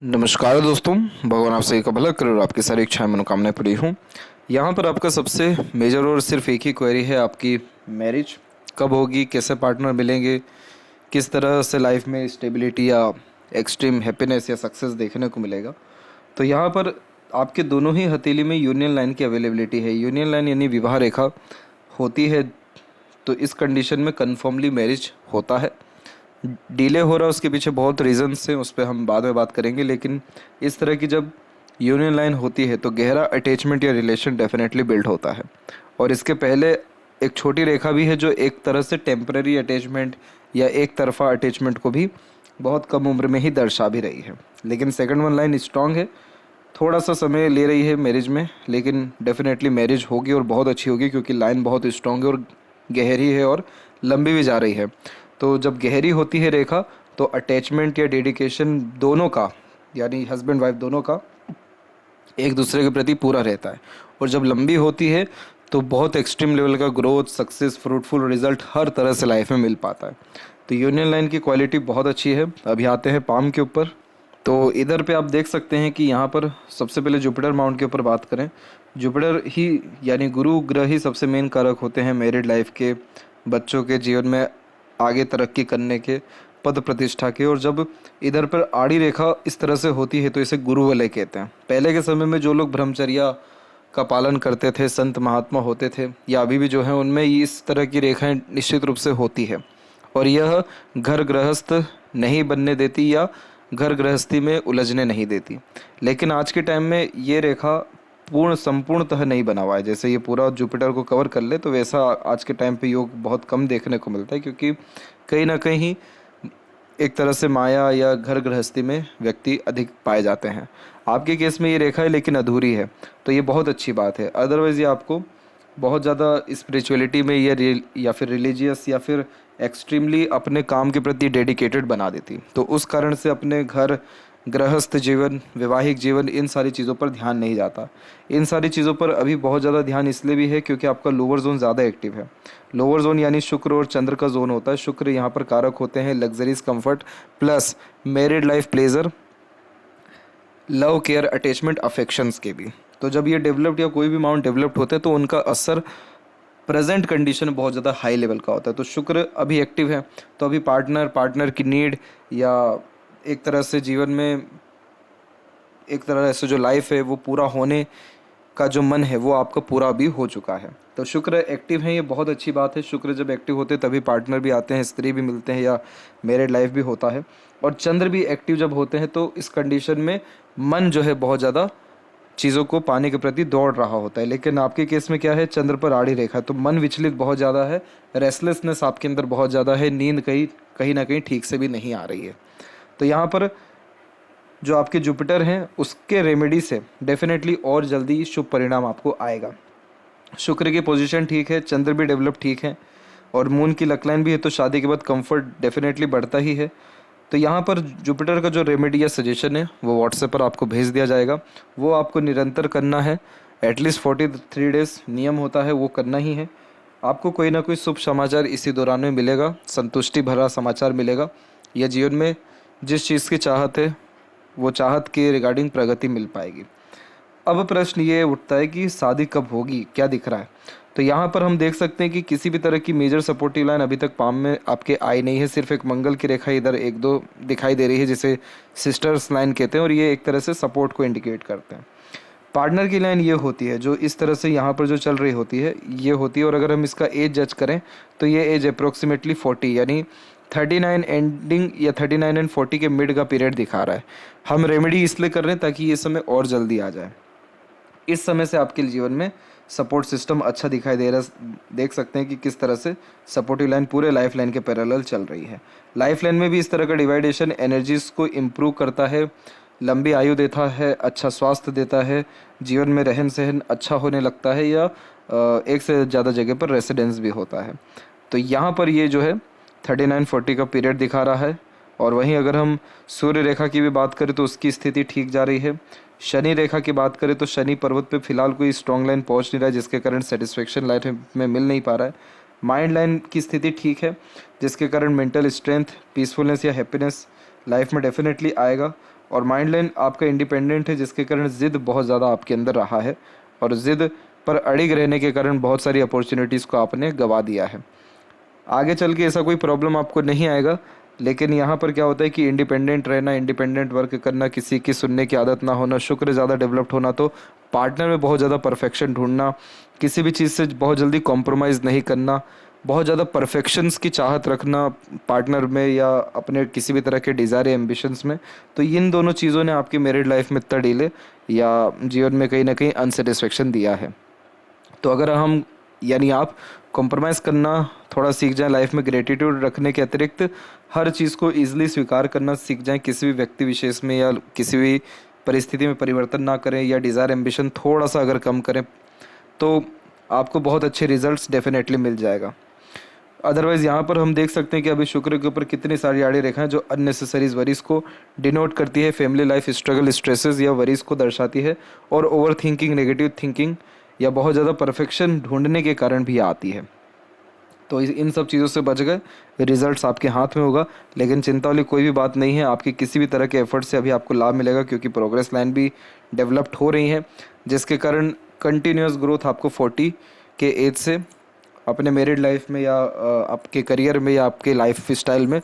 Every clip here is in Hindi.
नमस्कार दोस्तों, भगवान आप सभी का भला करे और आपकी सारी इच्छाएं मनोकामनाएं पूरी हों। यहाँ पर आपका सबसे मेजर और सिर्फ एक ही क्वेरी है, आपकी मैरिज कब होगी, कैसे पार्टनर मिलेंगे, किस तरह से लाइफ में स्टेबिलिटी या एक्सट्रीम हैप्पीनेस या सक्सेस देखने को मिलेगा। तो यहाँ पर आपके दोनों ही हथेली में यूनियन लाइन की अवेलेबिलिटी है। यूनियन लाइन यानी विवाह रेखा होती है, तो इस कंडीशन में कन्फर्मली मैरिज होता है। डिले हो रहा है उसके पीछे बहुत रीजंस हैं, उस पर हम बाद में बात करेंगे। लेकिन इस तरह की जब यूनियन लाइन होती है तो गहरा अटैचमेंट या रिलेशन डेफिनेटली बिल्ड होता है। और इसके पहले एक छोटी रेखा भी है जो एक तरह से टेम्पररी अटैचमेंट या एक तरफा अटैचमेंट को भी बहुत कम उम्र में ही दर्शा भी रही है। लेकिन सेकंड वन लाइन स्ट्रांग है, थोड़ा सा समय ले रही है मैरिज में, लेकिन डेफिनेटली मैरिज होगी और बहुत अच्छी होगी, क्योंकि लाइन बहुत स्ट्रांग है और गहरी है और लंबी भी जा रही है। तो जब गहरी होती है रेखा तो अटैचमेंट या डेडिकेशन दोनों का, यानी हस्बैंड वाइफ दोनों का एक दूसरे के प्रति पूरा रहता है। और जब लंबी होती है तो बहुत एक्सट्रीम लेवल का ग्रोथ, सक्सेस, फ्रूटफुल रिजल्ट हर तरह से लाइफ में मिल पाता है। तो यूनियन लाइन की क्वालिटी बहुत अच्छी है। अभी आते हैं पाम के ऊपर। तो इधर पे आप देख सकते हैं कि यहाँ पर सबसे पहले जुपिटर माउंट के ऊपर बात करें, जुपिटर ही यानी गुरु ग्रह ही सबसे मेन कारक होते हैं मैरिड लाइफ के, बच्चों के जीवन में आगे तरक्की करने के, पद प्रतिष्ठा के। और जब इधर पर आड़ी रेखा इस तरह से होती है तो इसे गुरु वलय कहते हैं। पहले के समय में जो लोग ब्रह्मचर्या का पालन करते थे, संत महात्मा होते थे, या अभी भी जो है, उनमें इस तरह की रेखाएं निश्चित रूप से होती है। और यह घर गृहस्थ नहीं बनने देती या घर गृहस्थी में उलझने नहीं देती। लेकिन आज के टाइम में ये रेखा संपूर्णतः नहीं बना हुआ है। जैसे ये पूरा जुपिटर को कवर कर ले तो वैसा आज के टाइम पे योग बहुत कम देखने को मिलता है, क्योंकि कहीं ना कहीं एक तरह से माया या घर गृहस्थी में व्यक्ति अधिक पाए जाते हैं। आपके केस में ये रेखा है लेकिन अधूरी है, तो ये बहुत अच्छी बात है। अदरवाइज़ ये आपको बहुत ज़्यादा स्पिरिचुअलिटी में या फिर रिलीजियस या फिर एक्सट्रीमली अपने काम के प्रति डेडिकेटेड बना देती। तो उस कारण से अपने घर, गृहस्थ जीवन, वैवाहिक जीवन, इन सारी चीज़ों पर ध्यान नहीं जाता। इन सारी चीज़ों पर अभी बहुत ज़्यादा ध्यान इसलिए भी है क्योंकि आपका लोअर जोन ज़्यादा एक्टिव है। लोअर जोन यानी शुक्र और चंद्र का जोन होता है। शुक्र यहाँ पर कारक होते हैं luxuries, comfort plus married life, pleasure, love, care, attachment, affections के भी। तो जब ये डेवलप्ड या कोई भी माउंट डेवलप्ड होते हैं तो उनका असर प्रेजेंट कंडीशन में बहुत ज़्यादा हाई लेवल का होता है। तो शुक्र अभी एक्टिव है, तो अभी पार्टनर की नीड या एक तरह से जीवन में एक तरह से जो लाइफ है वो पूरा होने का जो मन है वो आपका पूरा भी हो चुका है। तो शुक्र एक्टिव है, ये बहुत अच्छी बात है। शुक्र जब एक्टिव होते हैं तभी पार्टनर भी आते हैं, स्त्री भी मिलते हैं या मैरिड लाइफ भी होता है। और चंद्र भी एक्टिव जब होते हैं तो इस कंडीशन में मन जो है बहुत ज़्यादा चीज़ों को पाने के प्रति दौड़ रहा होता है। लेकिन आपके केस में क्या है, चंद्र पर आड़ी रेखा है, तो मन विचलित बहुत ज़्यादा है, रेस्टलेसनेस आपके अंदर बहुत ज़्यादा है, नींद कहीं ना कहीं ठीक से भी नहीं आ रही है। तो यहाँ पर जो आपके जुपिटर हैं उसके रेमेडी से डेफिनेटली और जल्दी शुभ परिणाम आपको आएगा। शुक्र की पोजीशन ठीक है, चंद्र भी डेवलप ठीक है और मून की लकलाइन भी है, तो शादी के बाद कंफर्ट डेफिनेटली बढ़ता ही है। तो यहाँ पर जुपिटर का जो रेमेडी या सजेशन है वो व्हाट्सएप पर आपको भेज दिया जाएगा। वो आपको निरंतर करना है, एटलीस्ट 43 डेज नियम होता है, वो करना ही है। आपको कोई ना कोई शुभ समाचार इसी दौरान में मिलेगा, संतुष्टि भरा समाचार मिलेगा, या जीवन में जिस चीज़ की चाहत है वो चाहत के रिगार्डिंग प्रगति मिल पाएगी। अब प्रश्न ये उठता है कि शादी कब होगी, क्या दिख रहा है। तो यहाँ पर हम देख सकते हैं कि किसी भी तरह की मेजर सपोर्टिव लाइन अभी तक पाम में आपके आई नहीं है। सिर्फ एक मंगल की रेखा इधर एक दो दिखाई दे रही है, जिसे सिस्टर्स लाइन कहते हैं, और ये एक तरह से सपोर्ट को इंडिकेट करते हैं। पार्टनर की लाइन ये होती है जो इस तरह से यहाँ पर जो चल रही होती है ये होती है। और अगर हम इसका एज जज करें तो ये एज अप्रोक्सीमेटली 40 यानी 39 एंडिंग या 39 एंड 40 के मिड का पीरियड दिखा रहा है। हम रेमेडी इसलिए कर रहे हैं ताकि ये समय और जल्दी आ जाए। इस समय से आपके जीवन में सपोर्ट सिस्टम अच्छा दिखाई दे रहा है। देख सकते हैं कि किस तरह से सपोर्टिव लाइन पूरे लाइफ लाइन के पैरेलल चल रही है। लाइफ लाइन में भी इस तरह का डिवाइडेशन एनर्जीज को इम्प्रूव करता है, लंबी आयु देता है, अच्छा स्वास्थ्य देता है, जीवन में रहन सहन अच्छा होने लगता है, या एक से ज़्यादा जगह पर रेसिडेंस भी होता है। तो यहाँ पर ये जो है 39-40 का पीरियड दिखा रहा है। और वहीं अगर हम सूर्य रेखा की भी बात करें तो उसकी स्थिति ठीक जा रही है। शनि रेखा की बात करें तो शनि पर्वत पे फिलहाल कोई स्ट्रॉन्ग लाइन पहुंच नहीं रहा है, जिसके कारण सेटिस्फेक्शन लाइफ में मिल नहीं पा रहा है। माइंड लाइन की स्थिति ठीक है, जिसके कारण मेंटल स्ट्रेंथ, पीसफुलनेस या हैप्पीनेस लाइफ में डेफिनेटली आएगा। और माइंड लाइन आपका इंडिपेंडेंट है, जिसके कारण ज़िद बहुत ज़्यादा आपके अंदर रहा है और ज़िद पर अड़िग रहने के कारण बहुत सारी अपॉर्चुनिटीज़ को आपने गंवा दिया है। आगे चल के ऐसा कोई प्रॉब्लम आपको नहीं आएगा, लेकिन यहाँ पर क्या होता है कि इंडिपेंडेंट रहना, इंडिपेंडेंट वर्क करना, किसी की सुनने की आदत ना होना, शुक्र ज़्यादा डेवलप्ड होना, तो पार्टनर में बहुत ज़्यादा परफेक्शन ढूंढना, किसी भी चीज़ से बहुत जल्दी कॉम्प्रोमाइज़ नहीं करना, बहुत ज़्यादा परफेक्शंस की चाहत रखना पार्टनर में या अपने किसी भी तरह के डिज़ायर या एम्बिशंस में, तो इन दोनों चीज़ों ने आपकी मैरिड लाइफ में तड़ीले या जीवन में कहीं ना कहीं अनसेटिस्फेक्शन दिया है। तो अगर हम यानी आप कॉम्प्रोमाइज़ करना थोड़ा सीख जाएं, लाइफ में ग्रेटिट्यूड रखने के अतिरिक्त हर चीज़ को ईजिली स्वीकार करना सीख जाएं, किसी भी व्यक्ति विशेष में या किसी भी परिस्थिति में परिवर्तन ना करें या डिज़ायर एम्बिशन थोड़ा सा अगर कम करें, तो आपको बहुत अच्छे रिजल्ट्स डेफिनेटली मिल जाएगा। अदरवाइज़ यहाँ पर हम देख सकते हैं कि अभी शुक्र के ऊपर कितनी सारी आड़ी रेखाएं जो अननेसेसरीज वरीज को डिनोट करती है, फैमिली लाइफ स्ट्रगल, स्ट्रेसेस या वरीज को दर्शाती है, और ओवर थिंकिंग, नेगेटिव थिंकिंग या बहुत ज़्यादा परफेक्शन ढूंढने के कारण भी आती है। तो इन सब चीज़ों से बच गए, रिजल्ट्स आपके हाथ में होगा। लेकिन चिंता वाली कोई भी बात नहीं है, आपकी किसी भी तरह के एफर्ट से अभी आपको लाभ मिलेगा, क्योंकि प्रोग्रेस लाइन भी डेवलप्ड हो रही है, जिसके कारण कंटिन्यूस ग्रोथ आपको 40 के एज से अपने मैरिड लाइफ में या आपके करियर में या आपके लाइफ स्टाइल में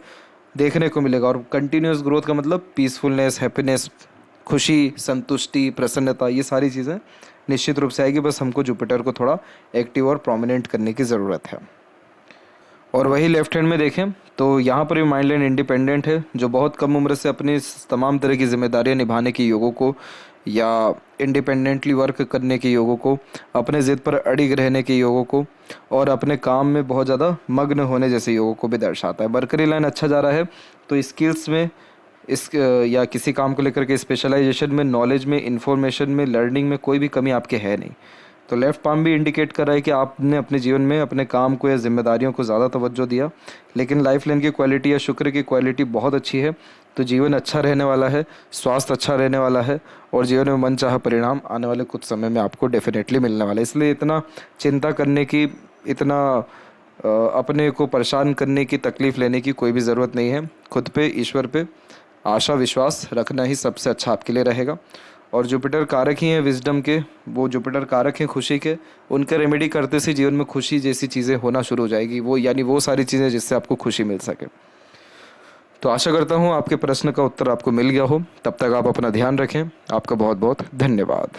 देखने को मिलेगा। और कंटिन्यूस ग्रोथ का मतलब पीसफुलनेस, हैप्पीनेस, खुशी, संतुष्टि, प्रसन्नता, ये सारी चीज़ें निश्चित रूप से आएगी। बस हमको जुपिटर को थोड़ा एक्टिव और प्रोमिनेंट करने की ज़रूरत है। और वही लेफ्ट हैंड में देखें तो यहाँ पर भी माइंड लाइन इंडिपेंडेंट है, जो बहुत कम उम्र से अपनी तमाम तरह की जिम्मेदारियाँ निभाने के योगों को या इंडिपेंडेंटली वर्क करने के योगों को, अपने ज़िद पर अड़िग रहने के योगों को और अपने काम में बहुत ज़्यादा मग्न होने जैसे योगों को भी दर्शाता है। मरकरी लाइन अच्छा जा रहा है, तो स्किल्स में इस या किसी काम को लेकर के स्पेशलाइजेशन में, नॉलेज में, इन्फॉर्मेशन में, लर्निंग में कोई भी कमी आपके है नहीं। तो लेफ्ट पाम भी इंडिकेट कर रहा है कि आपने अपने जीवन में अपने काम को या जिम्मेदारियों को ज़्यादा तवज्जो दिया, लेकिन लाइफ लाइन की क्वालिटी या शुक्र की क्वालिटी बहुत अच्छी है। तो जीवन अच्छा रहने वाला है, स्वास्थ्य अच्छा रहने वाला है और जीवन में मनचाहा परिणाम आने वाले कुछ समय में आपको डेफिनेटली मिलने वाला है। इसलिए इतना चिंता करने की, इतना अपने को परेशान करने की, तकलीफ़ लेने की कोई भी ज़रूरत नहीं है। खुद पे, ईश्वर पे आशा विश्वास रखना ही सबसे अच्छा आपके लिए रहेगा। और जुपिटर कारक ही हैं विजडम के, वो जुपिटर कारक हैं खुशी के, उनका रेमेडी करते से जीवन में खुशी जैसी चीज़ें होना शुरू हो जाएगी, वो यानी वो सारी चीज़ें जिससे आपको खुशी मिल सके। तो आशा करता हूँ आपके प्रश्न का उत्तर आपको मिल गया हो। तब तक आप अपना ध्यान रखें। आपका बहुत बहुत धन्यवाद।